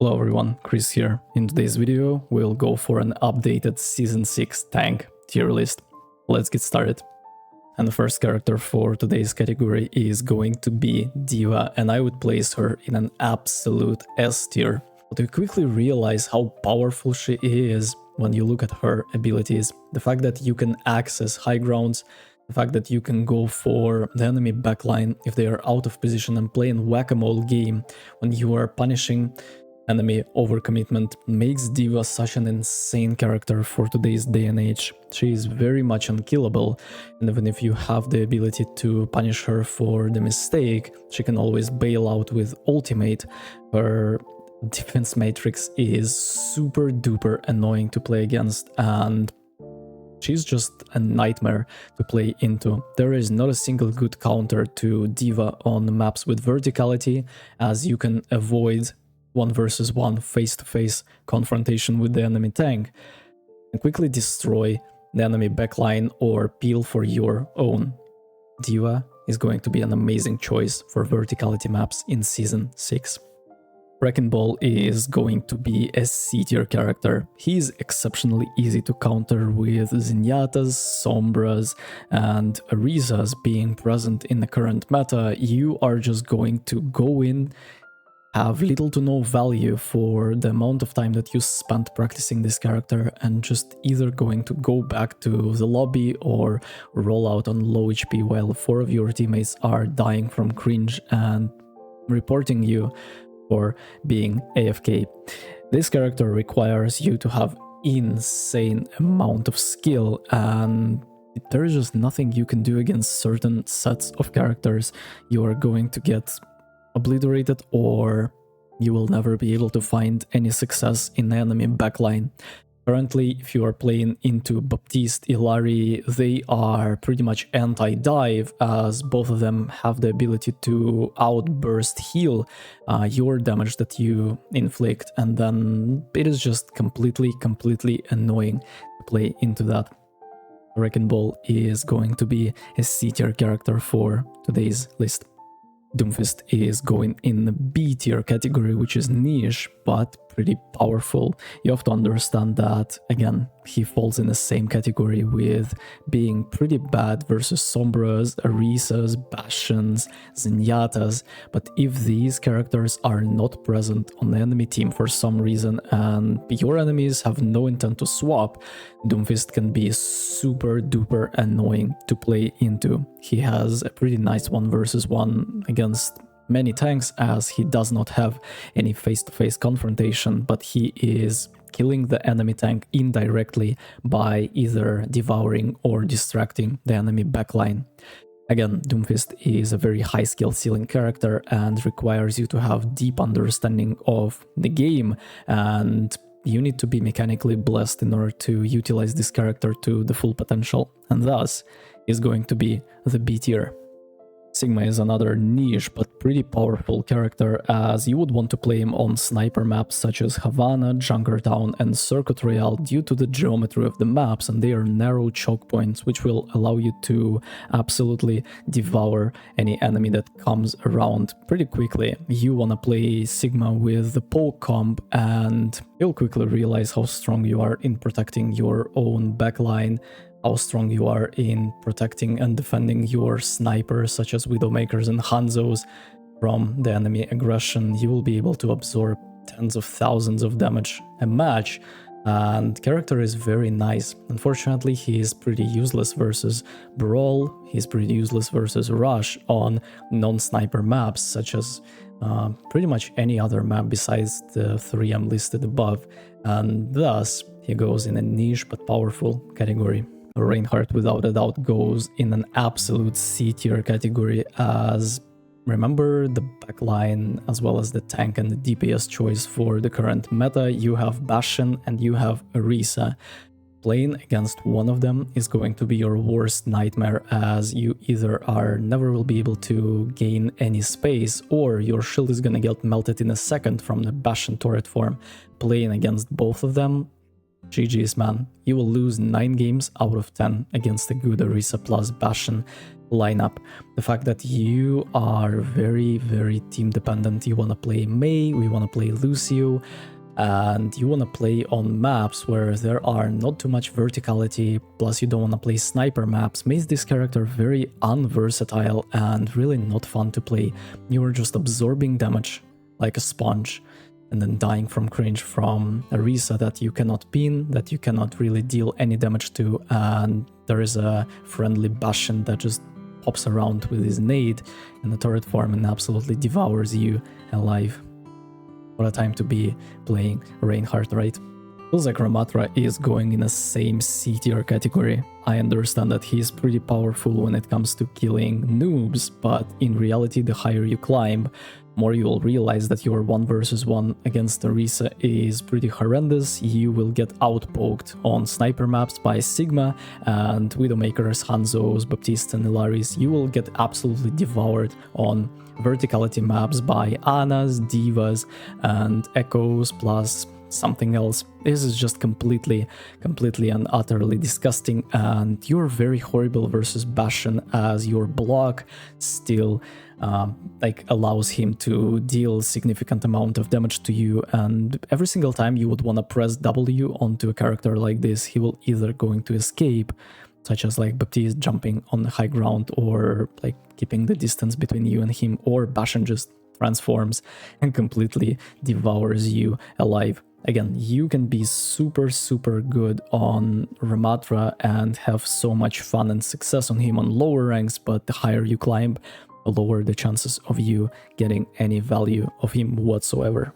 Hello everyone, Chris here. In today's video, we'll go for an updated Season 6 tank tier list. Let's get started. And the first character for today's category is going to be D.Va, and I would place her in an absolute S tier. But you quickly realize how powerful she is when you look at her abilities. The fact that you can access high grounds, the fact that you can go for the enemy backline if they are out of position and play in whack-a-mole game when you are punishing enemy overcommitment makes D.Va such an insane character for today's day and age. She is very much unkillable, and even if you have the ability to punish her for the mistake, she can always bail out with ultimate. Her defense matrix is super duper annoying to play against, and she's just a nightmare to play into. There is not a single good counter to D.Va on maps with verticality, as you can avoid 1v1 face-to-face confrontation with the enemy tank and quickly destroy the enemy backline or peel for your own. D.Va is going to be an amazing choice for verticality maps in Season 6. Wrecking Ball is going to be a C-tier character. He is exceptionally easy to counter with Zenyatta's, Sombra's, and Orisa's being present in the current meta. You are just going to go in, have little to no value for the amount of time that you spent practicing this character, and just either going to go back to the lobby or roll out on low HP while 4 of your teammates are dying from cringe and reporting you for being AFK. This character requires you to have insane amount of skill, and there is just nothing you can do against certain sets of characters. You are going to get obliterated, or you will never be able to find any success in the enemy backline. Currently, if you are playing into Baptiste, Illari, they are pretty much anti-dive, as both of them have the ability to outburst heal your damage that you inflict, and then it is just completely annoying to play into that. Wrecking Ball is going to be a C-tier character for today's list. Doomfist is going in the B tier category, which is niche but pretty powerful. You have to understand that, again, he falls in the same category with being pretty bad versus Sombra's, Orisa's, Bastion's, Zenyatta's, but if these characters are not present on the enemy team for some reason and your enemies have no intent to swap, Doomfist can be super duper annoying to play into. He has a pretty nice 1v1 against many tanks, as he does not have any face-to-face confrontation, but he is killing the enemy tank indirectly by either devouring or distracting the enemy backline. Again, Doomfist is a very high skill ceiling character and requires you to have deep understanding of the game, and you need to be mechanically blessed in order to utilize this character to the full potential, and thus is going to be the B tier. Sigma is another niche but pretty powerful character, as you would want to play him on sniper maps such as Havana, Junkertown and Circuit Royale due to the geometry of the maps and their narrow choke points, which will allow you to absolutely devour any enemy that comes around pretty quickly. You want to play Sigma with the poke comp and you'll quickly realize how strong you are in protecting your own backline, how strong you are in protecting and defending your snipers such as Widowmakers and Hanzos from the enemy aggression. You will be able to absorb tens of thousands of damage a match, and character is very nice. Unfortunately, he is pretty useless versus Brawl, he's pretty useless versus Rush on non-sniper maps such as pretty much any other map besides the 3 I'm listed above, and thus he goes in a niche but powerful category. Reinhardt without a doubt goes in an absolute C tier category, as remember the backline as well as the tank and the DPS choice for the current meta. You have Bastion and you have Orisa. Playing against one of them is going to be your worst nightmare, as you either never will be able to gain any space, or your shield is gonna get melted in a second from the Bastion turret form. Playing against both of them GG's, man. You will lose 9 games out of 10 against a good Orisa plus Bastion lineup. The fact that you are very, very team dependent. You want to play Mei, we want to play Lucio, and you want to play on maps where there are not too much verticality, plus you don't want to play sniper maps, makes this character very unversatile and really not fun to play. You are just absorbing damage like a sponge and then dying from cringe from Orisa that you cannot pin, that you cannot really deal any damage to, and there is a friendly Bastion that just pops around with his nade in the turret form and absolutely devours you alive. What a time to be playing Reinhardt, right? Feels like Ramattra is going in the same C tier category. I understand that he's pretty powerful when it comes to killing noobs, but in reality the higher you climb, more you will realize that your 1 versus 1 against Orisa is pretty horrendous. You will get outpoked on sniper maps by Sigma and Widowmakers, Hanzos, Baptiste and Ilaris. You will get absolutely devoured on verticality maps by Annas, D.Vas and Echoes plus something else. This is just completely and utterly disgusting, and you're very horrible versus Bastion as your block still like allows him to deal significant amount of damage to you, and every single time you would want to press W onto a character like this, he will either going to escape, such as like Baptiste jumping on the high ground or like keeping the distance between you and him, or Bastion just transforms and completely devours you alive. Again, you can be super good on Ramattra and have so much fun and success on him on lower ranks, but the higher you climb, the lower the chances of you getting any value of him whatsoever.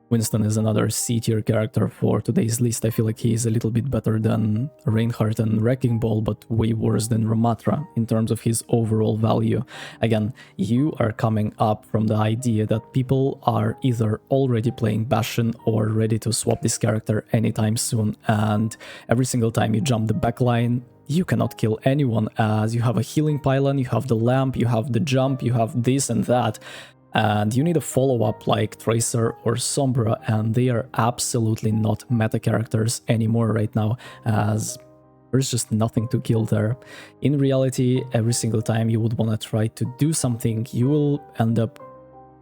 Winston is another C tier character for today's list. I feel like he is a little bit better than Reinhardt and Wrecking Ball, but way worse than Ramattra in terms of his overall value. Again, you are coming up from the idea that people are either already playing Bastion or ready to swap this character anytime soon, and every single time you jump the backline, you cannot kill anyone as you have a healing pylon, you have the lamp, you have the jump, you have this and that. And you need a follow-up like Tracer or Sombra, and they are absolutely not meta characters anymore right now, as there's just nothing to kill there. In reality, every single time you would want to try to do something, you will end up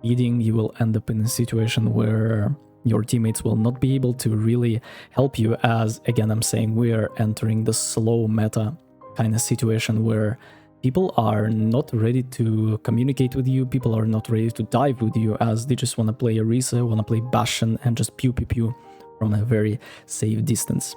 eating, you will end up in a situation where your teammates will not be able to really help you, as, again, I'm saying we are entering the slow meta kind of situation where people are not ready to communicate with you, people are not ready to dive with you, as they just want to play Orisa, want to play Bastion and just pew from a very safe distance.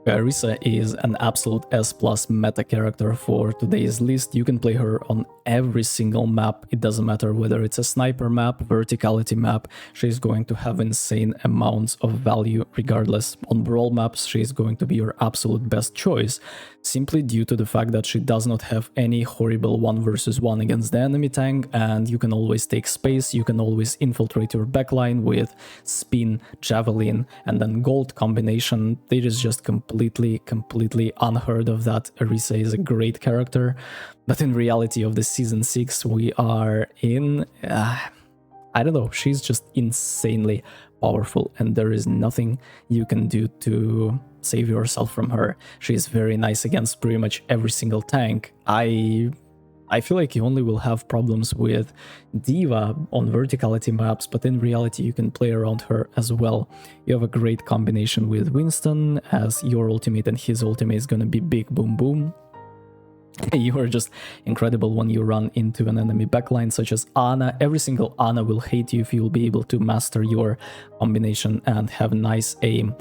Orisa is an absolute S+ meta character for today's list. You can play her on every single map. It doesn't matter whether it's a sniper map, verticality map, she's going to have insane amounts of value regardless. On brawl maps, she's going to be your absolute best choice, simply due to the fact that she does not have any horrible 1 versus 1 against the enemy tank, and you can always take space, you can always infiltrate your backline with spin, javelin, and then gold combination. It is just completely unheard of that Orisa is a great character, but in reality of the season 6 we are in, I don't know, she's just insanely powerful and there is nothing you can do to save yourself from her. She's very nice against pretty much every single tank. I feel like you only will have problems with D.Va on verticality maps, but in reality you can play around her as well. You have a great combination with Winston, as your ultimate and his ultimate is gonna be big boom boom. You are just incredible when you run into an enemy backline such as Ana. Every single Ana will hate you if you will be able to master your combination and have nice aim.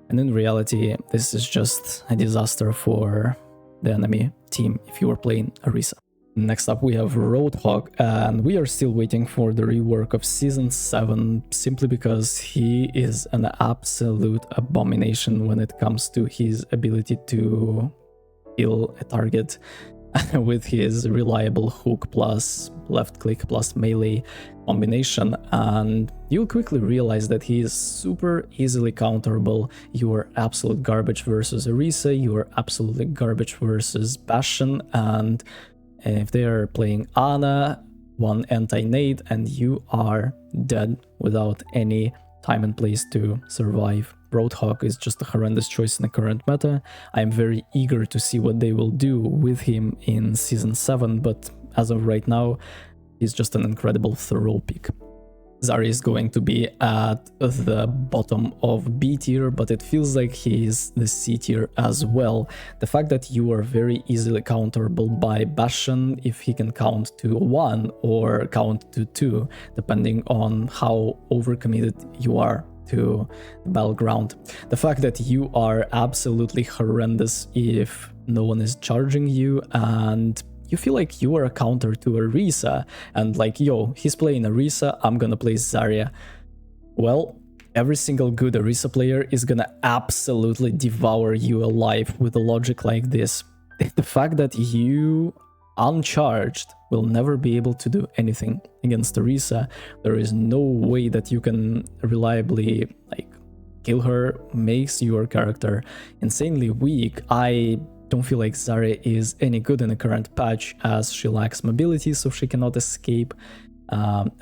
And in reality, this is just a disaster for the enemy team if you are playing Orisa. Next up we have Roadhog, and we are still waiting for the rework of Season 7 simply because he is an absolute abomination when it comes to his ability to kill a target with his reliable hook plus left click plus melee combination, and you'll quickly realize that he is super easily counterable. You are absolute garbage versus Orisa, you are absolutely garbage versus Bastion, and if they are playing Ana, one anti-nade and you are dead without any time and place to survive. Roadhog is just a horrendous choice in the current meta. I'm very eager to see what they will do with him in Season 7, but as of right now, he's just an incredible throw pick. Zarya is going to be at the bottom of B tier, but it feels like he is the C tier as well. The fact that you are very easily counterable by Bastion if he can count to 1 or count to 2, depending on how overcommitted you are to the battleground. The fact that you are absolutely horrendous if no one is charging you, and you feel like you are a counter to Orisa, and like, yo, he's playing Orisa, I'm gonna play Zarya. Well, every single good Orisa player is gonna absolutely devour you alive with a logic like this. The fact that you, uncharged, will never be able to do anything against Orisa, there is no way that you can reliably, like, kill her, makes your character insanely weak. I don't feel like Zarya is any good in the current patch, as she lacks mobility, so she cannot escape,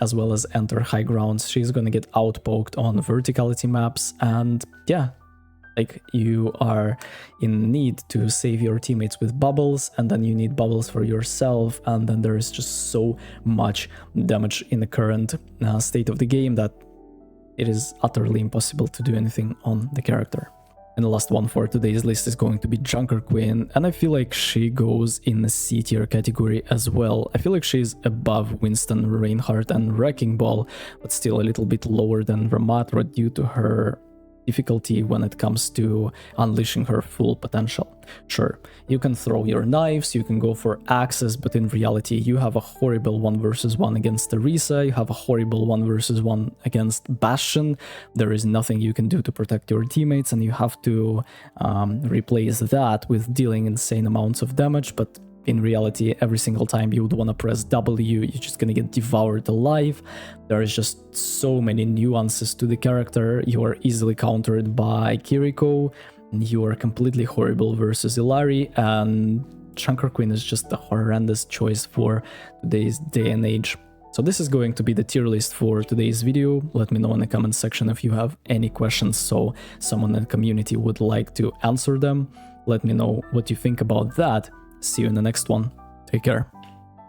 as well as enter high grounds. She's gonna get outpoked on verticality maps, and yeah, like, you are in need to save your teammates with bubbles, and then you need bubbles for yourself, and then there is just so much damage in the current state of the game that it is utterly impossible to do anything on the character. And the last one for today's list is going to be Junker Queen, and I feel like she goes in the C tier category as well. I feel like she's above Winston, Reinhardt and Wrecking Ball, but still a little bit lower than Ramattra due to her difficulty when it comes to unleashing her full potential. Sure, you can throw your knives, you can go for axes, but in reality you have a horrible 1v1 against Orisa, you have a horrible 1v1 against Bastion. There is nothing you can do to protect your teammates, and you have to replace that with dealing insane amounts of damage, but in reality, every single time you would want to press W, you're just gonna get devoured alive. There is just so many nuances to the character. You are easily countered by Kiriko, you are completely horrible versus Illari, and Junker Queen is just a horrendous choice for today's day and age. So this is going to be the tier list for today's video. Let me know in the comment section if you have any questions, so someone in the community would like to answer them. Let me know what you think about that. See you in the next one. Take care.